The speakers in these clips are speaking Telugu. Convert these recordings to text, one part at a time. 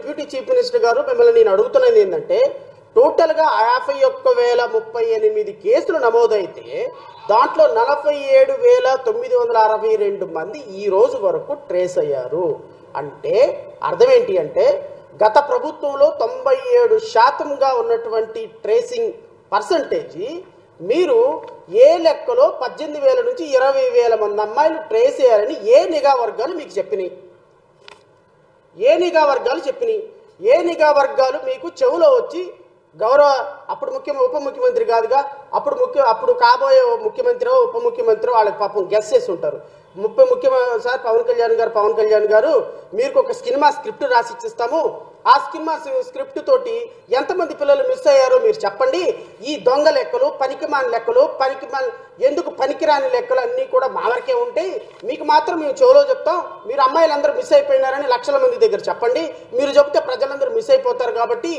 డిప్యూటీ చీఫ్ మినిస్టర్ గారు మిమ్మల్ని నేను అడుగుతున్నది ఏంటంటే టోటల్గా 51,038 కేసులు నమోదైతే దాంట్లో 47,962 మంది ఈ రోజు వరకు ట్రేస్ అయ్యారు. అంటే అర్థం ఏంటి అంటే గత ప్రభుత్వంలో 97% ఉన్నటువంటి ట్రేసింగ్ పర్సంటేజీ మీరు ఏ లెక్కలో 18,000 నుంచి 20,000 మంది అమ్మాయిలు ట్రేస్ అయ్యారని ఏ నిఘా వర్గాలు మీకు చెప్పినాయి? ఏ నిఘా వర్గాలు మీకు చెవులో వచ్చి గౌరవ అప్పుడు ఉప ముఖ్యమంత్రి కాదుగా అప్పుడు కాబోయే ముఖ్యమంత్రి ఉప ముఖ్యమంత్రి వాళ్ళకి పాపం గెస్ చేసి ఉంటారు. సార్ పవన్ కళ్యాణ్ గారు మీకు ఒక సినిమా స్క్రిప్ట్ రాసి ఇచ్చిస్తాము, ఆ సినిమా స్క్రిప్ట్ తోటి ఎంతమంది పిల్లలు మిస్ అయ్యారో మీరు చెప్పండి. ఈ దొంగ లెక్కలు, పనికిమాని లెక్కలు, ఎందుకు పనికిరాని లెక్కలు అన్నీ కూడా మా వరకే ఉంటాయి. మీకు మాత్రం మేము చెవులో చెప్తాం, మీరు అమ్మాయిలందరూ మిస్ అయిపోయినారని లక్షల మంది దగ్గర చెప్పండి. మీరు చెప్తే ప్రజలందరూ మిస్ అయిపోతారు కాబట్టి,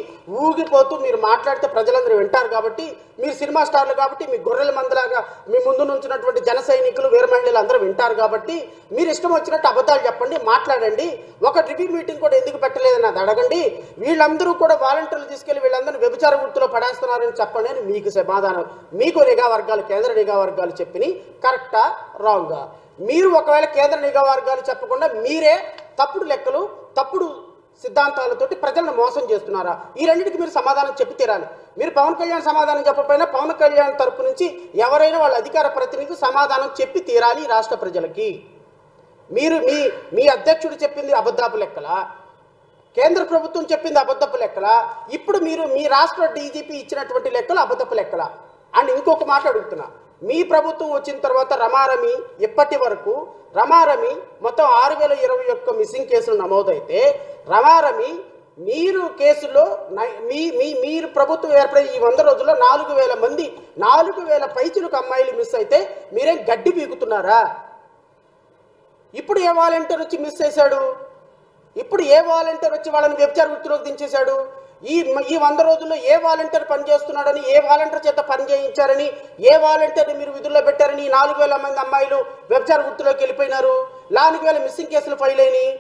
ఊగిపోతూ మీరు మాట్లాడితే ప్రజలందరూ వింటారు కాబట్టి, మీరు సినిమా స్టార్లు కాబట్టి, మీ గొర్రెల మందలాగా మీ ముందు నుంచినటువంటి జన సైనికులు వీర మహిళలు అందరూ వింటారు కాబట్టి మీరు ఇష్టం వచ్చినట్టు అబద్ధాలు చెప్పండి, మాట్లాడండి. ఒక రివ్యూ మీటింగ్ కూడా ఎందుకు పెట్టలేదని అది అడగండి. వీళ్ళందరూ కూడా వాలంటీర్లు తీసుకెళ్లి వీళ్ళందరూ వ్యభిచార వృత్తిలో పడేస్తున్నారని చెప్పండి అని మీకు సమాధానం. మీకు నిఘా వర్గాలు, కేంద్ర నిఘా వర్గాలు చెప్పినాయి కరెక్టా రాంగా? మీరు ఒకవేళ కేంద్ర నిఘా వర్గాలు చెప్పకుండా మీరే తప్పుడు లెక్కలు, తప్పుడు సిద్ధాంతాలతోటి ప్రజలను మోసం చేస్తున్నారా? ఈ రెండింటికి మీరు సమాధానం చెప్పి తీరాలి. మీరు పవన్ కళ్యాణ్ సమాధానం చెప్పకపోయినా పవన్ కళ్యాణ్ తరపు నుంచి ఎవరైనా వాళ్ళ అధికార ప్రతినిధి సమాధానం చెప్పి తీరాలి రాష్ట్ర ప్రజలకి. మీరు మీ అధ్యక్షుడు చెప్పింది అబద్ధపు లెక్కల, కేంద్ర ప్రభుత్వం చెప్పింది అబద్ధపు లెక్కల, ఇప్పుడు మీరు మీ రాష్ట్ర డీజీపీ ఇచ్చినటువంటి లెక్కలు అబద్ధపు లెక్కల. అండ్ ఇంకొక మాట అడుగుతున్నా, మీ ప్రభుత్వం వచ్చిన తర్వాత రమారమి ఇప్పటి వరకు మొత్తం 6,021 మిస్సింగ్ కేసులు నమోదైతే రమారమి మీరు కేసులో మీరు ప్రభుత్వం ఏర్పడిన ఈ 100 రోజుల్లో 4,000 పైచులకు అమ్మాయిలు మిస్ అయితే మీరేం గడ్డి పీకుతున్నారా? ఇప్పుడు ఏ వాలంటీర్ వచ్చి మిస్ చేశాడు? ఇప్పుడు ఏ వాలంటీర్ వచ్చి వాళ్ళని వ్యభిచార వృత్తిలోకి దించేశాడు? ఈ 100 రోజుల్లో ఏ వాలంటీర్ పనిచేస్తున్నాడని, ఏ వాలంటీర్ చేత పని చేయించారని, ఏ వాలంటీర్ని మీరు విధుల్లో పెట్టారని 4,000 మంది అమ్మాయిలు వ్యభిచార వృత్తిలోకి వెళ్ళిపోయినారు? 4,000 మిస్సింగ్ కేసులు ఫైల్ అయినాయి.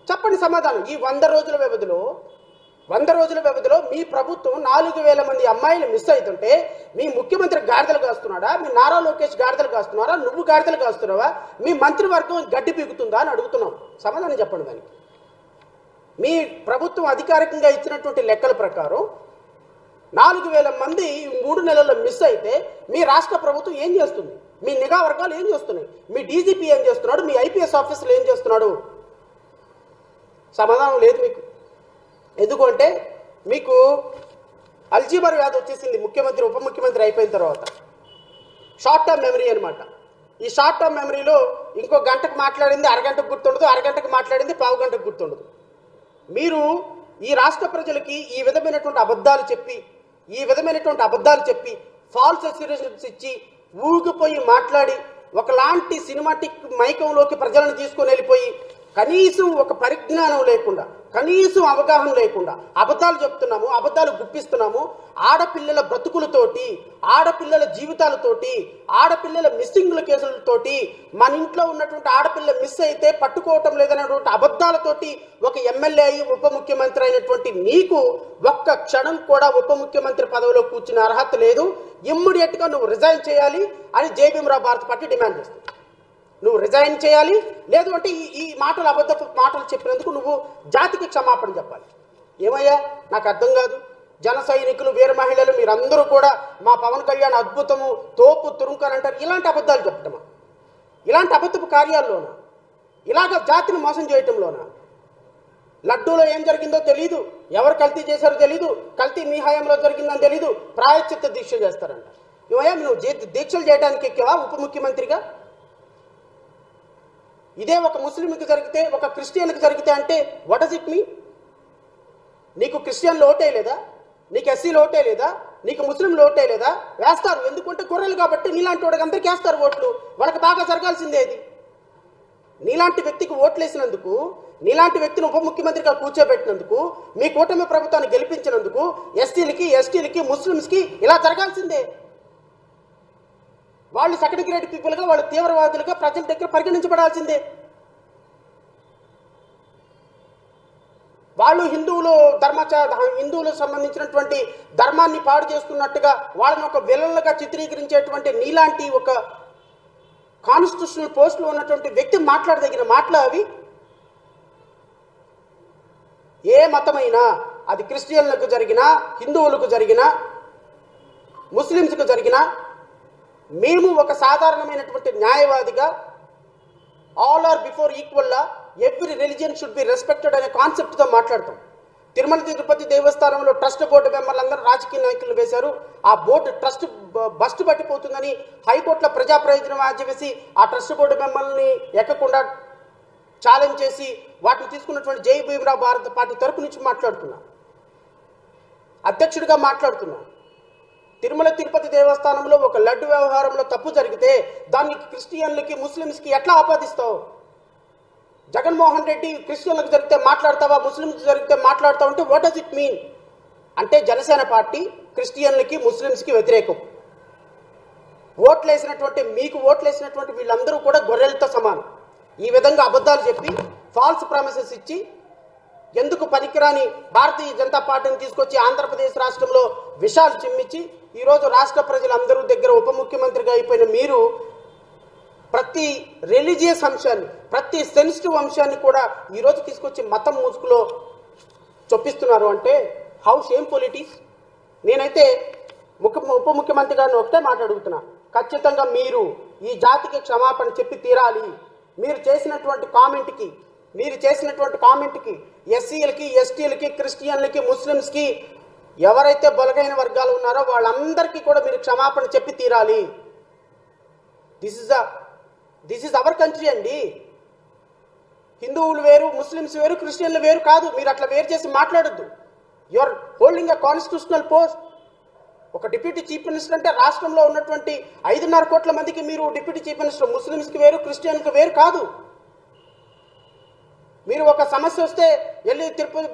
చెప్పండి సమాధానం. ఈ 100 రోజుల వ్యవధిలో మీ ప్రభుత్వం 4,000 మంది అమ్మాయిలు మిస్ అవుతుంటే మీ ముఖ్యమంత్రి గాడిదలు కాస్తున్నాడా? మీ నారా లోకేష్ గాడిదలు కాస్తున్నారా? నువ్వు గాడిదలు కాస్తున్నావా? మీ మంత్రివర్గం గడ్డి పీకుతుందా అని అడుగుతున్నాం. సమాధానం చెప్పండి దానికి. మీ ప్రభుత్వం అధికారికంగా ఇచ్చినటువంటి లెక్కల ప్రకారం 4,000 మంది 3 నెలల్లో మిస్ అయితే మీ రాష్ట్ర ప్రభుత్వం ఏం చేస్తుంది? మీ నిఘా వర్గాలు ఏం చేస్తున్నాయి? మీ డీజీపీ ఏం చేస్తున్నాడు? మీ ఐపీఎస్ ఆఫీసర్లు ఏం చేస్తున్నాడు? సమాధానం లేదు మీకు. ఎందుకంటే మీకు అల్జీమర్ వ్యాధి వచ్చేసింది ముఖ్యమంత్రి ఉప ముఖ్యమంత్రి అయిపోయిన తర్వాత. షార్ట్ టర్మ్ మెమరీ అనమాట. ఈ షార్ట్ టర్మ్ మెమరీలో ఇంకో గంటకు మాట్లాడింది అరగంటకు గుర్తుండదు, అరగంటకు మాట్లాడింది పావు గంటకు గుర్తుండదు. మీరు ఈ రాష్ట్ర ప్రజలకి ఈ విధమైనటువంటి అబద్ధాలు చెప్పి ఫాల్స్ అస్యూరెన్సెస్ ఇచ్చి ఊగిపోయి మాట్లాడి ఒకలాంటి సినిమాటిక్ మైకంలోకి ప్రజలను తీసుకొని వెళ్ళిపోయి కనీసం ఒక పరిజ్ఞానం లేకుండా, కనీసం అవగాహన లేకుండా అబద్ధాలు చెప్తున్నాము, అబద్ధాలు గుప్పిస్తున్నాము. ఆడపిల్లల బ్రతుకులతోటి, ఆడపిల్లల జీవితాలతోటి, ఆడపిల్లల మిస్సింగ్ల కేసులతోటి, మన ఇంట్లో ఉన్నటువంటి ఆడపిల్ల మిస్ అయితే పట్టుకోవటం లేదనేటువంటి అబద్ధాలతోటి ఒక ఎమ్మెల్యే అయి ఉప ముఖ్యమంత్రి అయినటువంటి నీకు ఒక్క క్షణం కూడా ఉప ముఖ్యమంత్రి పదవిలో కూర్చునే అర్హత లేదు. ఇమ్మీడియట్గా నువ్వు రిజైన్ చేయాలి అని జేబీఎంరావు భారతి పార్టీ డిమాండ్ చేస్తుంది. నువ్వు రిజైన్ చేయాలి, లేదు అంటే ఈ అబద్ధపు మాటలు చెప్పినందుకు నువ్వు జాతికి క్షమాపణ చెప్పాలి. ఏమయ్యా నాకు అర్థం కాదు. జన సైనికులు, వీర మహిళలు మీరందరూ కూడా మా పవన్ కళ్యాణ్ అద్భుతము, తోపు, తురుంకని అంటారు. ఇలాంటి అబద్ధాలు చెప్పటమా? ఇలాంటి అబద్ధపు కార్యాల్లోనా? ఇలాగ జాతిని మోసం చేయటంలోనా? లడ్డూలో ఏం జరిగిందో తెలీదు, ఎవరు కల్తీ చేశారో తెలీదు, కల్తీ మీ హయాంలో జరిగిందని తెలీదు, ప్రాయశ్చిత్త దీక్ష చేస్తారంట. ఏమయ్యా నువ్వు దీక్షలు చేయడానికి ఎక్కావా ఉప ముఖ్యమంత్రిగా? ఇదే ఒక ముస్లింకి జరిగితే, ఒక క్రిస్టియన్కి జరిగితే అంటే వాట్ డస్ ఇట్ మీన్? నీకు క్రిస్టియన్లు ఓటే లేదా? నీకు ఎస్సీలు ఓటే లేదా? నీకు ముస్లింలు ఓటే లేదా? వేస్తారు. ఎందుకంటే గొర్రెలు కాబట్టి నీలాంటి వాడికి అందరికీ వేస్తారు ఓట్లు. వాళ్ళకి బాగా జరగాల్సిందే ఇది. నీలాంటి వ్యక్తికి ఓట్లేసినందుకు, నీలాంటి వ్యక్తిని ఉప ముఖ్యమంత్రిగా కూర్చోబెట్టినందుకు, మీ కూటమి ప్రభుత్వాన్ని గెలిపించినందుకు ఎస్టీలకి, ఎస్టీలకి, ముస్లిమ్స్కి ఇలా జరగాల్సిందే. వాళ్ళు సెకండ్ గ్రేడ్ పీపుల్గా, వాళ్ళు తీవ్రవాదులుగా ప్రజల దగ్గర పరిగణించబడాల్సిందే. వాళ్ళు హిందువులకు సంబంధించినటువంటి ధర్మాన్ని పాడు చేస్తున్నట్టుగా వాళ్ళని ఒక విలన్లుగా చిత్రీకరించేటువంటి నీలాంటి ఒక కాన్స్టిట్యూషనల్ పోస్టులో ఉన్నటువంటి వ్యక్తి మాట్లాడదగిన మాటలు అవి. ఏ మతమైనా అది క్రిస్టియన్లకు జరిగినా, హిందువులకు జరిగినా, ముస్లిమ్స్కు జరిగినా, మేము ఒక సాధారణమైనటువంటి న్యాయవాదిగా ఆల్ ఆర్ బిఫోర్ ఈక్వల్లా every religion should be respected అనే కాన్సెప్ట్తో మాట్లాడతాం. తిరుమల తిరుపతి దేవస్థానంలో ట్రస్ట్ బోర్డు మెంబర్లందరూ రాజకీయ నాయకులు వేశారు. ఆ బోర్డు ట్రస్ట్ బస్టు పట్టిపోతుందని హైకోర్టులో ప్రజా ప్రయోజనం ఆర్జవేసి ఆ ట్రస్ట్ బోర్డు మెంబర్ని ఎక్కకుండా ఛాలెంజ్ చేసి వాటిని తీసుకున్నటువంటి జై భీమరావు భారత పార్టీ తరపు నుంచి మాట్లాడుతున్నా, అధ్యక్షుడిగా మాట్లాడుతున్నా. తిరుమల తిరుపతి దేవస్థానంలో ఒక లడ్డు వ్యవహారంలో తప్పు జరిగితే దాన్ని క్రిస్టియన్లకి, ముస్లిమ్స్కి ఎట్లా ఆపాదిస్తావు? జగన్మోహన్ రెడ్డి క్రిస్టియన్లకు జరిగితే మాట్లాడతావా, ముస్లింలకు జరిగితే మాట్లాడతావు అంటే వాట్ డస్ ఇట్ మీన్? అంటే జనసేన పార్టీ క్రిస్టియన్లకి, ముస్లిమ్స్కి వ్యతిరేకం. మీకు ఓట్లేసినటువంటి వీళ్ళందరూ కూడా గొర్రెలతో సమానం. ఈ విధంగా అబద్ధాలు చెప్పి ఫాల్స్ ప్రామిసెస్ ఇచ్చి ఎందుకు పనికిరాని భారతీయ జనతా పార్టీని తీసుకొచ్చి ఆంధ్రప్రదేశ్ రాష్ట్రంలో విషాలు చిమ్మించి ఈరోజు రాష్ట్ర ప్రజలందరూ దగ్గర ఉప ముఖ్యమంత్రిగా అయిపోయిన మీరు ప్రతి రిలీజియస్ అంశాన్ని, ప్రతి సెన్సిటివ్ అంశాన్ని కూడా ఈరోజు తీసుకొచ్చి మతం ముసుగులో చొప్పిస్తున్నారు అంటే హౌ షేమ్ పొలిటిక్స్. నేనైతే ఉప ముఖ్యమంత్రి గారిని ఒకటే మాట అడుగుతున్నా, ఖచ్చితంగా మీరు ఈ జాతికి క్షమాపణ చెప్పి తీరాలి. మీరు చేసినటువంటి కామెంట్కి ఎస్సీలకి, ఎస్టీలకి, క్రిస్టియన్లకి, ముస్లిమ్స్కి ఎవరైతే బలగైన వర్గాలు ఉన్నారో వాళ్ళందరికీ కూడా మీరు క్షమాపణ చెప్పి తీరాలి. దిస్ ఇస్ అవర్ కంట్రీ అండి. హిందువులు వేరు, ముస్లిమ్స్ వేరు, క్రిస్టియన్లు వేరు కాదు. మీరు అట్లా వేరు చేసి మాట్లాడొద్దు. You are holding a constitutional post. ఒక డిప్యూటీ చీఫ్ మినిస్టర్ అంటే రాష్ట్రంలో ఉన్నటువంటి 5.5 కోట్ల మందికి మీరు డిప్యూటీ చీఫ్ మినిస్టర్. ముస్లిమ్స్కి వేరు, క్రిస్టియన్కి వేరు కాదు. మీరు ఒక సమస్య వస్తే వెళ్ళి తిరుపతి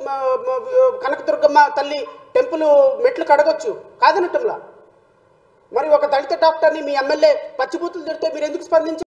కనకదుర్గమ్మ తల్లి టెంపుల్ మెట్లు కడగొచ్చు, కాదనటంలా. మరి ఒక దళిత డాక్టర్ని మీ ఎమ్మెల్యే పచ్చిబూతులు తిడితే మీరు ఎందుకు స్పందించారు?